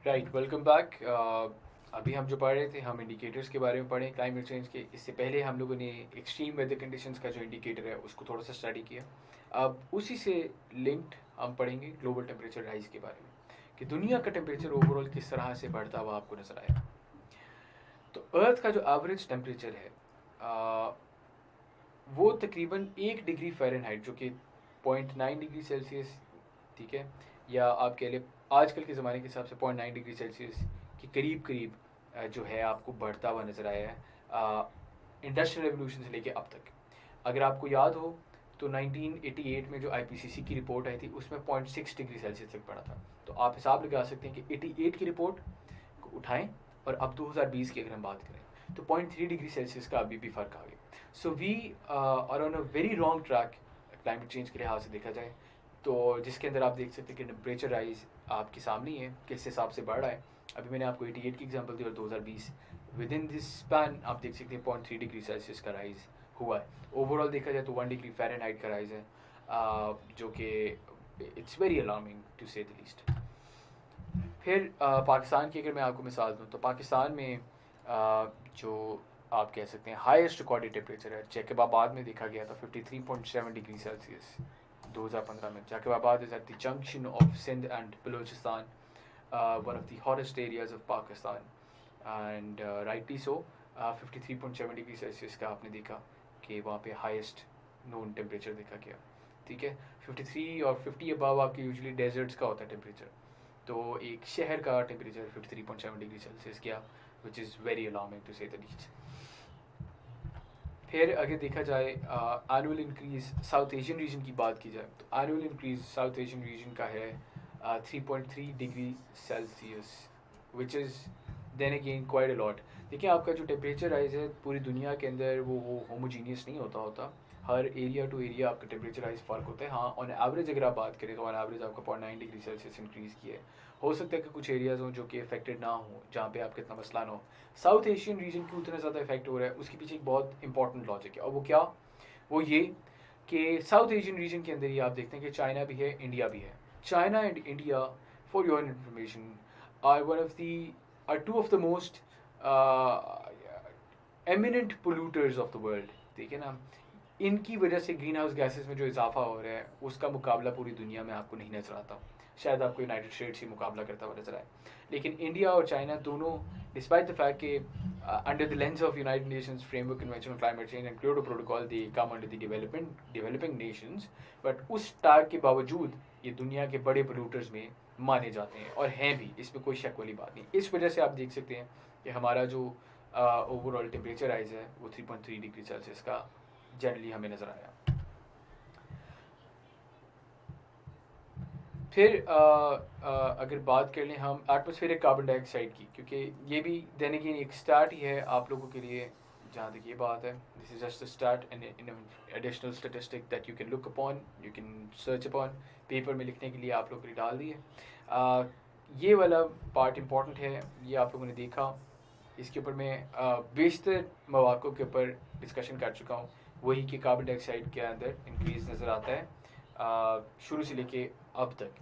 Right, welcome back. अभी हम जो पढ़ रहे थे, हम इंडिकेटर्स के बारे में पढ़े क्लाइमेट चेंज के। इससे पहले हम लोगों ने एक्सट्रीम वेदर कंडीशंस का जो इंडिकेटर है उसको थोड़ा सा स्टडी किया। अब उसी से लिंक्ड हम पढ़ेंगे ग्लोबल टेम्परेचर राइज के बारे में, कि दुनिया का टेम्परेचर ओवरऑल किस तरह से बढ़ता हुआ आपको नजर आया। तो अर्थ का जो एवरेज टेम्परेचर है आ, वो तकरीबन 1 डिग्री फ़ारेनहाइट, जो कि 0.9 डिग्री सेल्सियस, ठीक है, या आप कह लें आजकल के ज़माने के हिसाब से 0.9 डिग्री सेल्सियस के करीब करीब जो है आपको बढ़ता हुआ नज़र आया है इंडस्ट्रियल रेवोल्यूशन से लेके अब तक। अगर आपको याद हो तो 1988 में जो आईपीसीसी की रिपोर्ट आई थी उसमें 0.6 डिग्री सेल्सियस तक बढ़ा था। तो आप हिसाब लगा सकते हैं कि 88 की रिपोर्ट को उठाएं और अब 2020 की अगर हम बात करें तो 0.3 डिग्री सेल्सियस का अभी भी फ़र्क आ गया। So we are on a very wrong track climate change के लिहाज से देखा जाए तो, जिसके अंदर आप देख सकते हैं कि टेम्परेचर राइज आपके सामने ही है किस हिसाब से बढ़ रहा है। अभी मैंने आपको 88 की एग्जांपल दी और 2020 विद इन दिस स्पैन आप देख सकते हैं 0.3 डिग्री सेल्सियस का राइज हुआ है। ओवरऑल देखा जाए तो 1 डिग्री फ़ारेनहाइट का राइज है, जो कि it's very alarming to say the least. फिर पाकिस्तान की अगर मैं आपको मिसाल दूँ तो पाकिस्तान में जो आप कह सकते हैं हाईएस्ट रिकॉर्डेड टेम्परेचर है जैकबाबाद में देखा गया था 53.7 डिग्री सेल्सियस 2015 में। Jacobabad is at the junction of Sindh and Balochistan, one of the hottest areas of Pakistan, and rightly so. 53.7 degree Celsius का आपने देखा कि वहाँ पे हाईएस्ट नोन टेम्परेचर देखा गया, ठीक है। 53 और 50 अबव आपके यूजुअली डेजर्ट्स का होता है टेम्परेचर, तो एक शहर का टेम्परेचर 53.7 डिग्री सेल्सियस गया, which is very alarming to say the least. फिर अगर देखा जाए annual increase South Asian region की बात की जाए तो annual increase South Asian region का है 3.3 degree Celsius, which is then again quite a lot. देखिए आपका जो टेम्परेचर राइज है पूरी दुनिया के अंदर वो होमोजीनियस नहीं होता। हर एरिया टू एरिया आपका टेम्परेचर राइज फ़र्क होता है। हाँ, ऑन एवरेज अगर आप बात करें तो ऑन एवरेज आपका 0.9 डिग्री सेल्सियस इंक्रीज़ किया है। हो सकता है कि कुछ एरियाज़ हों जो कि अफेक्टेड ना हो, जहाँ पे आपका इतना मसला ना हो। साउथ एशियन रीजन क्यों उतना ज़्यादा इफेक्ट हो रहा है उसके पीछे एक बहुत इंपॉर्टेंट लॉजिक है, और वो क्या, वो ये कि साउथ एशियन रीजन के अंदर ही आप देखते हैं कि चाइना भी है, इंडिया भी है। China and India, for your information, are one of the are two of the most eminent polluters of the world, ठीक है ना। इनकी वजह से ग्रीन हाउस गैसेज में जो इजाफा हो रहा है उसका मुकाबला पूरी दुनिया में आपको नहीं नजर आता। शायद आपको यूनाइटेड स्टेट्स ही मुकाबला करता हुआ नजर आए, लेकिन इंडिया और चाइना दोनों, डिस्पाइट द फैक्ट कि under the lens of United Nations framework convention on climate change and Kyoto protocol they come under the developing Nations, but उस टैग के बावजूद ये दुनिया के बड़े पोल्यूटर्स में माने जाते हैं और हैं भी, इसमें कोई शक वाली बात नहीं। इस वजह से आप देख सकते हैं कि हमारा जो ओवरऑल टेम्परेचर राइज है वो 3.3 डिग्री सेल्सियस का जनरली हमें नज़र आया। फिर अगर बात कर लें हम एटमॉस्फेरिक कार्बन डाइऑक्साइड की, क्योंकि ये भी देने की एक स्टार्ट ही है आप लोगों के लिए जहाँ तक ये बात है। This is just a start in additional statistic that you can look upon, you can search upon, paper में लिखने के लिए आप लोगों ने डाल दिए। ये वाला पार्ट इम्पॉर्टेंट है, ये आप लोगों ने देखा। इसके ऊपर मैं बेशतर मौक़ों के ऊपर डिस्कशन कर चुका हूँ। वही कि कार्बन डाइऑक्साइड के अंदर इंक्रीज़ नज़र आता है शुरू से लेके अब तक।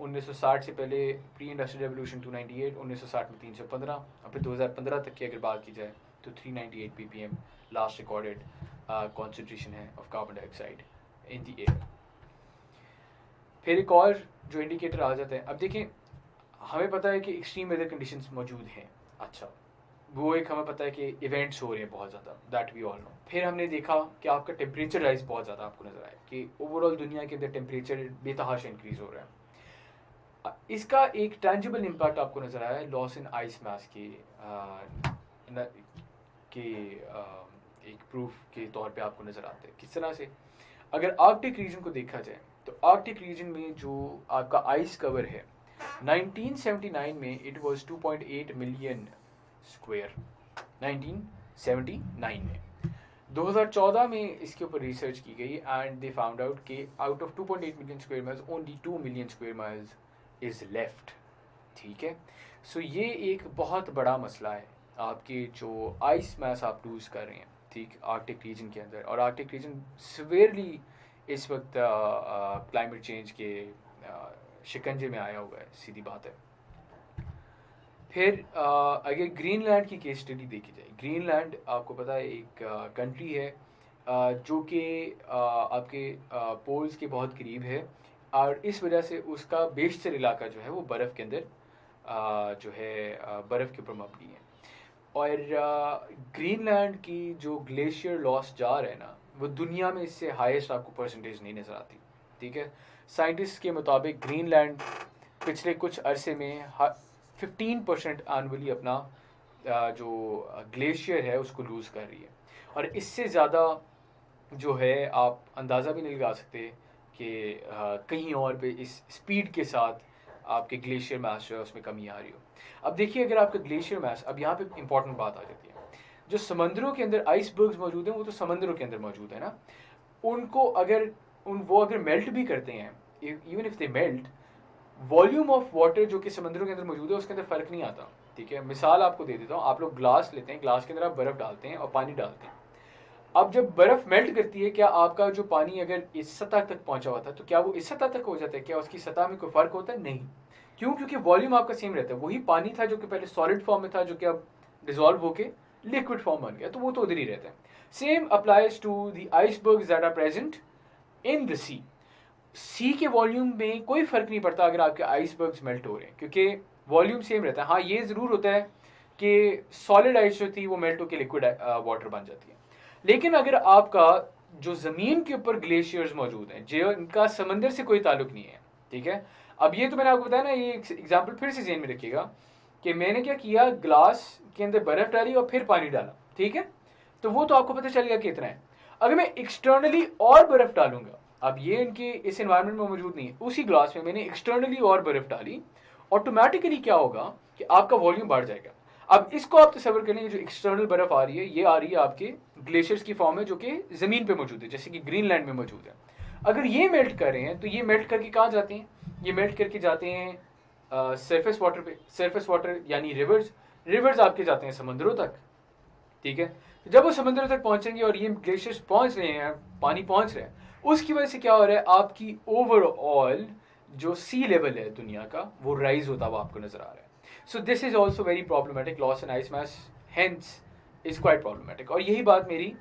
1960 से पहले प्री इंडस्ट्रियल रेवोल्यूशन 298, 1960 में 315, और फिर 2015 तक की अगर बात की जाए तो 398 ppm लास्ट रिकॉर्डेड कॉन्सेंट्रेशन है of carbon dioxide in the air. फिर एक और जो इंडिकेटर आ जाता है, अब देखें हमें पता है कि एक्सट्रीम वेदर कंडीशंस मौजूद हैं, अच्छा, वो एक हमें पता है कि इवेंट्स हो रहे हैं बहुत ज़्यादा, दैट वी ऑल नो। फिर हमने देखा कि आपका टेम्परेचर राइज बहुत ज़्यादा आपको नजर आया कि ओवरऑल दुनिया के अंदर टेम्परेचर बेतहाशा इंक्रीज हो रहा है। इसका एक टेंजिबल इम्पैक्ट आपको नजर आया है लॉस इन आइस मास के एक प्रूफ के तौर पे आपको नज़र आते हैं। किस तरह से, अगर आर्कटिक रीजन को देखा जाए तो आर्कटिक रीजन में जो आपका आइस कवर है 1979 में इट वाज 2.8 मिलियन स्क्वायर, 1979 में। 2014 में इसके ऊपर रिसर्च की गई एंड दे फाउंड आउट कि out of 2.8 million square miles only 2 million square miles is left, ठीक है। सो ये एक बहुत बड़ा मसला है, आपके जो आइस मैस आप लूज़ कर रहे हैं, ठीक, आर्कटिक रीजन के अंदर। और आर्कटिक रीजन सिवियरली इस वक्त क्लाइमेट चेंज के शिकंजे में आया हुआ है, सीधी बात है। फिर अगर ग्रीनलैंड की केस स्टडी देखी जाए, ग्रीनलैंड आपको पता है एक कंट्री है जो कि आपके पोल्स के बहुत करीब है, और इस वजह से उसका बेशतर इलाका जो है वो बर्फ़ के अंदर जो है बर्फ़ के ऊपर मबनी है। और ग्रीनलैंड की जो ग्लेशियर लॉस जार है ना, वो दुनिया में इससे हाईएस्ट आपको परसेंटेज नहीं नज़र आती। ठीक है, साइंटिस्ट के मुताबिक ग्रीनलैंड पिछले कुछ अरसे में 15% एनुअली अपना जो ग्लेशियर है उसको लूज़ कर रही है, और इससे ज़्यादा जो है आप अंदाज़ा भी नहीं लगा सकते कि कहीं और पे इस स्पीड के साथ आपके ग्लेशियर मास जो है उसमें कमी आ रही हो। अब देखिए, अगर आपका ग्लेशियर मास, अब यहाँ पे इंपॉर्टेंट बात आ जाती है, जो समंदरों के अंदर आइसबर्ग्स मौजूद हैं वो तो समंदरों के अंदर मौजूद है ना, उनको अगर वो अगर मेल्ट भी करते हैं, even if they melt, volume of water जो कि समंदरों के अंदर मौजूद है उसके अंदर फ़र्क नहीं आता। ठीक है, मिसाल आपको दे देता हूँ, आप लोग ग्लास लेते हैं, ग्लास के अंदर आप बर्फ़ डालते हैं और पानी डालते हैं। अब जब बर्फ़ मेल्ट करती है, क्या आपका जो पानी अगर इस सतह तक पहुंचा हुआ था तो क्या वो इस सतह तक हो जाता है? क्या उसकी सतह में कोई फ़र्क होता है? नहीं। क्यों? क्योंकि वॉल्यूम आपका सेम रहता है। वही पानी था जो कि पहले सॉलिड फॉर्म में था, जो कि अब डिजॉल्व होके लिक्विड फॉर्म बन गया, तो वो तो उधर ही रहता है। Same applies to the icebergs that are present in the sea के वॉल्यूम में कोई फ़र्क नहीं पड़ता अगर आपके आइसबर्ग्स मेल्ट हो रहे हैं, क्योंकि वॉल्यूम सेम रहता है। हाँ, ये ज़रूर होता है कि सॉलिड आइस जो थी वो मेल्ट होकर लिक्विड वाटर बन जाती है। लेकिन अगर आपका जो ज़मीन के ऊपर ग्लेशियर्स मौजूद हैं, जो इनका समंदर से कोई ताल्लुक नहीं है, ठीक है, अब ये तो मैंने आपको बताया ना, ये एग्जाम्पल फिर से ज़हन में रखिएगा कि मैंने क्या किया, ग्लास के अंदर बर्फ़ डाली और फिर पानी डाला, ठीक है, तो वो तो आपको पता चल गया कितना है। अगर मैं एक्सटर्नली और बर्फ़ डालूंगा, अब ये इनके इस एनवायरनमेंट में मौजूद नहीं है, उसी ग्लास में मैंने एक्सटर्नली और बर्फ़ डाली, ऑटोमेटिकली क्या होगा कि आपका वॉल्यूम बढ़ जाएगा। अब इसको आप तसव्वुर करेंगे, जो एक्सटर्नल बर्फ़ आ रही है, ये आ रही है आपके ग्लेशियर्स की फॉर्म में जो कि ज़मीन पे मौजूद है, जैसे कि ग्रीनलैंड में मौजूद है। अगर ये मेल्ट कर रहे हैं तो ये मेल्ट करके कहाँ जाते हैं? ये मेल्ट करके जाते हैं सरफेस वाटर पे। सरफेस वाटर यानी रिवर्स, रिवर्स आपके जाते हैं समंदरों तक। ठीक है, जब वो समंदरों तक पहुंचेंगे और ये ग्लेशियर्स पहुंच रहे हैं, पानी पहुंच रहा है, उसकी वजह से क्या हो रहा है, आपकी ओवरऑल जो सी लेवल है दुनिया का वो राइज होता हुआ आपको नजर आ रहा है। So this is also very problematic, loss in ice mass hence is quite problematic. और यही बात मेरी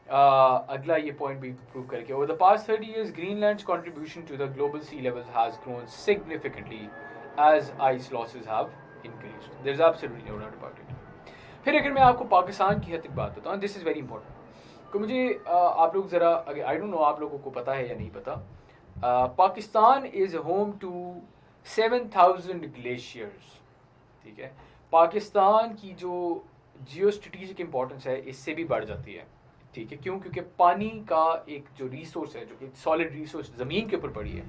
अगला ये पॉइंट भी प्रूव करके, over the past 30 years Greenland's contribution to the global sea levels has grown significantly as ice losses have increased. There's absolutely no doubt about it. फिर अगर मैं आपको पाकिस्तान की हद तक बात बताऊँ, दिस इज़ वेरी इंपॉर्टेंट, तो मुझे आप लोग ज़रा, अगर आई डोंट नो आप लोगों को पता है या नहीं पता, Pakistan is home to 7,000 glaciers. ठीक है, पाकिस्तान की जो जियो स्ट्रेटिजिक इम्पोर्टेंस है इससे भी बढ़ जाती है। ठीक है, क्यों? क्योंकि पानी का एक जो रिसोर्स है, जो कि सॉलिड रिसोर्स ज़मीन के ऊपर पड़ी है,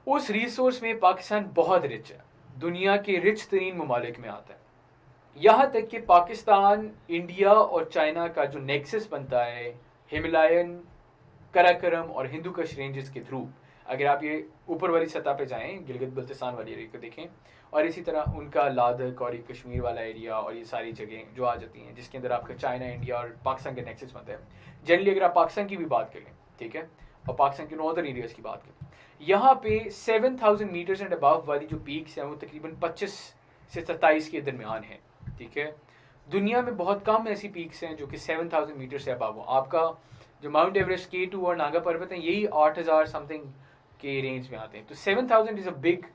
उस रिसोर्स में पाकिस्तान बहुत रिच है, दुनिया के रिच तरीन ममालिक में आता है। यहाँ तक कि पाकिस्तान, इंडिया और चाइना का जो नेक्सस बनता है हिमालयन, कराकरम और हिंदू कश रेंजेस के थ्रू, अगर आप ये ऊपर वाली सतह पे जाएं, गिलगित बल्तिस्तान वाली एरिया को देखें, और इसी तरह उनका लादक और ये कश्मीर वाला एरिया और ये सारी जगह जो आ जाती हैं, जिसके अंदर आपका चाइना, इंडिया और पाकिस्तान के नेक्सस बनता है। जनरली अगर आप पाकिस्तान की भी बात करें, ठीक है, और पाकिस्तान के नॉर्दर्न एरियाज़ की बात करें, यहाँ पे 7,000 मीटर्स एंड अबव वाली जो पीक्स हैं वो तकरीबन 25 से 27 के दरमियान हैं। ठीक है, दुनिया में बहुत कम ऐसी पीक्स हैं जो कि 7,000 मीटर से अबव हो। आपका जो माउंट एवरेस्ट, K2 और नागा पर्वत हैं, यही 8,000 समथिंग के रेंज में आते हैं। तो 7,000 इज़ अ बिग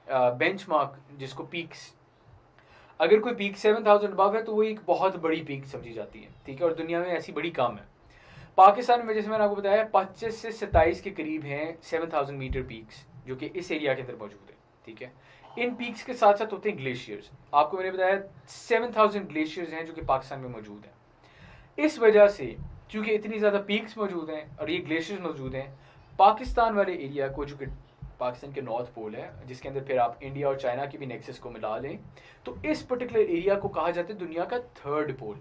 बेंचमार्क, जिसको पीक्स, अगर कोई पीक 7,000 अबव है तो वो एक बहुत बड़ी पीक समझी जाती है। ठीक है, और दुनिया में ऐसी बड़ी कम है। पाकिस्तान में, जैसे मैंने आपको बताया, 25 से 27 के करीब हैं 7,000 मीटर पीक्स जो कि इस एरिया के अंदर मौजूद है। ठीक है, इन पीक्स के साथ साथ होते हैं ग्लेशियर्स। आपको मैंने बताया 7,000 ग्लेशियर्स हैं जो कि पाकिस्तान में मौजूद हैं। इस वजह से चूँकि इतनी ज़्यादा पीक्स मौजूद हैं और ये ग्लेशियर्स मौजूद हैं, पाकिस्तान वाले एरिया को, जो कि पाकिस्तान के नॉर्थ पोल है, जिसके अंदर फिर आप इंडिया और चाइना की भी नेक्सस को मिला लें, तो इस पर्टिकुलर एरिया को कहा जाता है दुनिया का थर्ड पोल।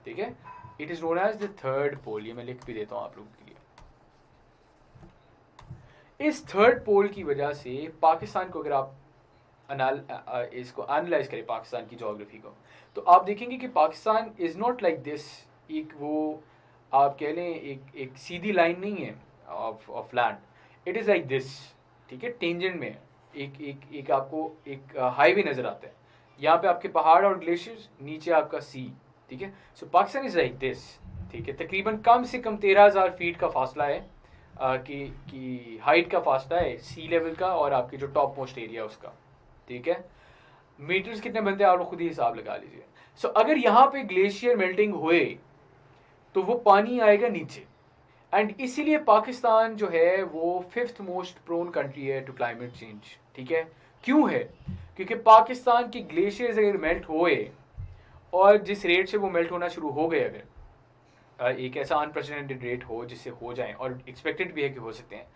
ठीक है, it is known as the third pole. ये मैं लिख भी देता हूँ आप लोगों के लिए। इस थर्ड पोल की वजह से पाकिस्तान को, अगर आप इसको एनालाइज करें पाकिस्तान की जोग्राफी को, तो आप देखेंगे कि Pakistan is not like this, एक वो आप कह लें एक सीधी लाइन नहीं है of land, it is like this. ठीक है, टेंजेंट में एक एक एक आपको एक हाईवे नज़र आता है। यहाँ पे आपके पहाड़ और ग्लेशियर्स, नीचे आपका सी, ठीक है। सो पाकिस्तान इज लाइक दिस, ठीक है। तकरीबन कम से कम 13,000 फीट का फासला है कि हाइट का फासला है सी लेवल का और आपकी जो टॉप मोस्ट एरिया उसका, ठीक है। मीटर्स कितने बनते हैं आप लोग खुद ही हिसाब लगा लीजिए। सो अगर यहाँ पे ग्लेशियर मेल्टिंग हुए तो वो पानी आएगा नीचे, एंड इसीलिए पाकिस्तान जो है वो 5th मोस्ट प्रोन कंट्री है टू क्लाइमेट चेंज, ठीक है। क्यों है? क्योंकि पाकिस्तान की ग्लेशियर्स अगर मेल्ट हुए और जिस रेट से वो मेल्ट होना शुरू हो गए, अगर एक ऐसा अनप्रेसिडेंटेड रेट हो जिससे हो जाए, और एक्सपेक्टेड भी है कि हो सकते हैं,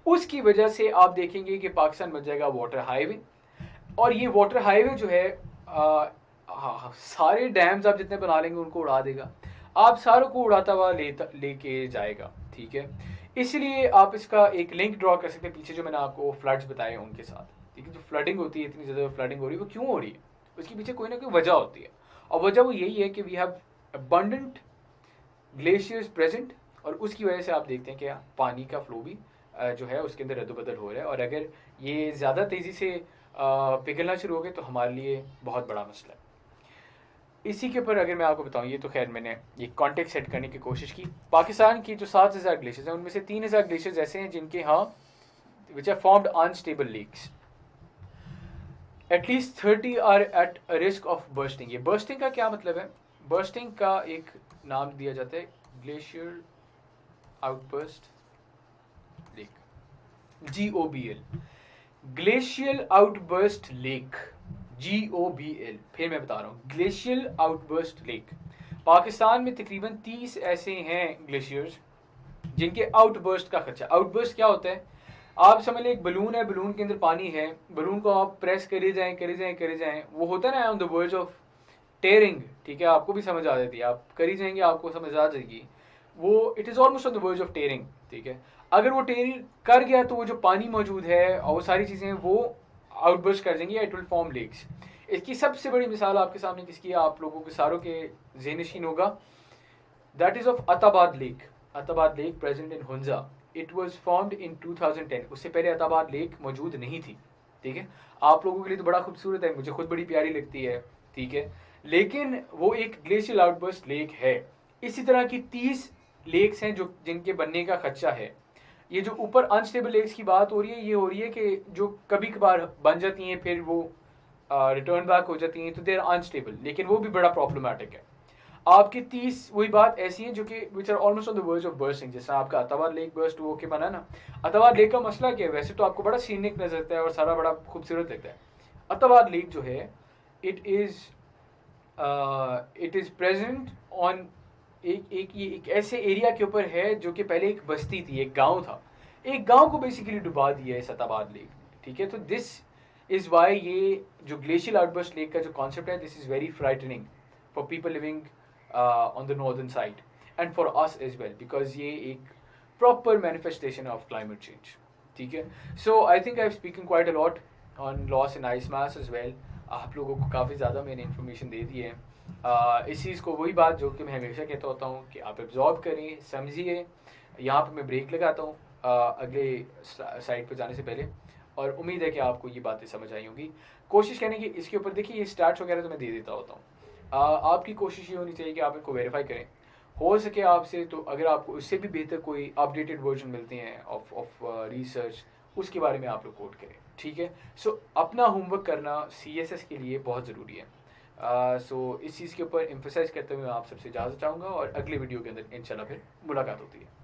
उसकी वजह से आप देखेंगे कि पाकिस्तान बन जाएगा वाटर हाईवे। और ये वाटर हाईवे जो है सारे डैम्स आप जितने बना लेंगे उनको उड़ा देगा, आप सारों को उड़ाता हुआ लेके जाएगा, ठीक है। इसलिए आप इसका एक लिंक ड्रॉ कर सकते हैं पीछे जो मैंने आपको फ्लड्स बताए उनके साथ, ठीक है। जो फ्लडिंग होती है, इतनी ज़्यादा फ्लडिंग हो रही है, वो क्यों हो रही है? उसके पीछे कोई ना कोई वजह होती है, और वजह वो यही है कि we have abundant glaciers present, और उसकी वजह से आप देखते हैं कि पानी का फ्लो भी जो है उसके अंदर रद्दबदल हो रहा है, और अगर ये ज़्यादा तेज़ी से पिघलना शुरू हो गए तो हमारे लिए बहुत बड़ा मसला है। इसी के ऊपर अगर मैं आपको बताऊं, ये तो खैर मैंने ये कॉन्टेक्स्ट सेट करने की कोशिश की। पाकिस्तान की जो 7,000 ग्लेशियर्स हैं उनमें से 3,000 ग्लेशियर्स ऐसे हैं जिनके which are formed unstable lakes, at least 30 are at risk of bursting. ये बर्स्टिंग का क्या मतलब है? बर्स्टिंग का एक नाम दिया जाता है glacier outburst lake, GOBL, glacial outburst lake, GOBL। फिर मैं बता रहा हूँ, ग्लेशियल आउटबर्स्ट लेक। पाकिस्तान में तकरीबन 30 ऐसे हैं ग्लेशियर्स जिनके आउटबर्स्ट का खर्चा। आउटबर्स्ट क्या होता है? आप समझ लें एक बलून है, बलून के अंदर पानी है, बलून को आप प्रेस करे जाएं करे जाएं करे जाएं, वो होता है ना on the verge of tearing, ठीक है। आपको भी समझ आ जाती है, आप करी जाएंगे आपको समझ आ जाएगी, वो it is almost on the verge of tearing, ठीक है। अगर वो टेयरिंग कर गया तो वो जो पानी मौजूद है और वो सारी चीज़ें वो आउटबर्स्ट कर देंगी, इट विल फॉर्म लेक्स। इसकी सबसे बड़ी मिसाल आपके सामने किसकी है? आप लोगों के सारों के ज़हन-नशीन होगा, that is of Attabad lake. Attabad lake present in Hunza, it was formed in 2010। उससे पहले अताबाद लेक मौजूद नहीं थी, ठीक है। आप लोगों के लिए तो बड़ा खूबसूरत है, मुझे खुद बड़ी प्यारी लगती है, ठीक है, लेकिन वो एक ग्लेशियल आउटबर्स्ट लेक है। इसी तरह की 30 लेक्स हैं जो जिनके बनने का खदशा है। ये जो ऊपर अनस्टेबल लेक्स की बात हो रही है, ये हो रही है कि जो कभी कभार बन जाती हैं फिर वो रिटर्न बैक हो जाती हैं, तो देर अनस्टेबल, लेकिन वो भी बड़ा प्रॉब्लमेटिक है। आपके 30 वही बात ऐसी है जो कि which are almost on the verge of bursting. जैसा आपका अताबाद लेक बर्स्ट हो के बना ना। अताबाद लेक का मसला क्या है? वैसे तो आपको बड़ा सीनिक नजर आता है और सारा बड़ा खूबसूरत लगता है। अताबाद लेक जो है इट इज़ प्रेजेंट ऑन एक ऐसे एरिया के ऊपर है जो कि पहले एक बस्ती थी, एक गांव था। एक गांव को बेसिकली डुबा दिया है सताबाद लेक, ठीक है। तो दिस इज़ वाई ये जो ग्लेशियल आउटबर्स्ट लेक का जो कॉन्सेप्ट है, this is very frightening for people living on the northern side and for us as well, because ये एक proper manifestation of climate change, ठीक है। So I think I have speaking quite a lot on loss in ice mass as well. आप लोगों को काफ़ी ज़्यादा मैंने इन्फॉर्मेशन दे दी है। इस चीज़ को वही बात जो कि मैं हमेशा कहता होता हूँ कि आप एब्जॉर्ब करें, समझिए। यहाँ पे मैं ब्रेक लगाता हूँ अगले साइड पर जाने से पहले, और उम्मीद है कि आपको ये बातें समझ आई होंगी। कोशिश करने की इसके ऊपर, देखिए ये स्टार्ट वगैरह तो मैं दे देता होता हूँ। आपकी कोशिश ये होनी चाहिए कि आप इनको वेरीफाई करें, हो सके आपसे तो अगर आपको उससे भी बेहतर कोई अपडेटेड वर्जन मिलते हैं ऑफ रिसर्च, उसके बारे में आप लोग कोट करें, ठीक है। सो अपना होमवर्क करना CSS के लिए बहुत ज़रूरी है। सो इस चीज़ के ऊपर एम्फोसाइज करते हुए मैं आप सबसे इजाज़त चाहूँगा, और अगले वीडियो के अंदर इंशाल्लाह फिर मुलाकात होती है।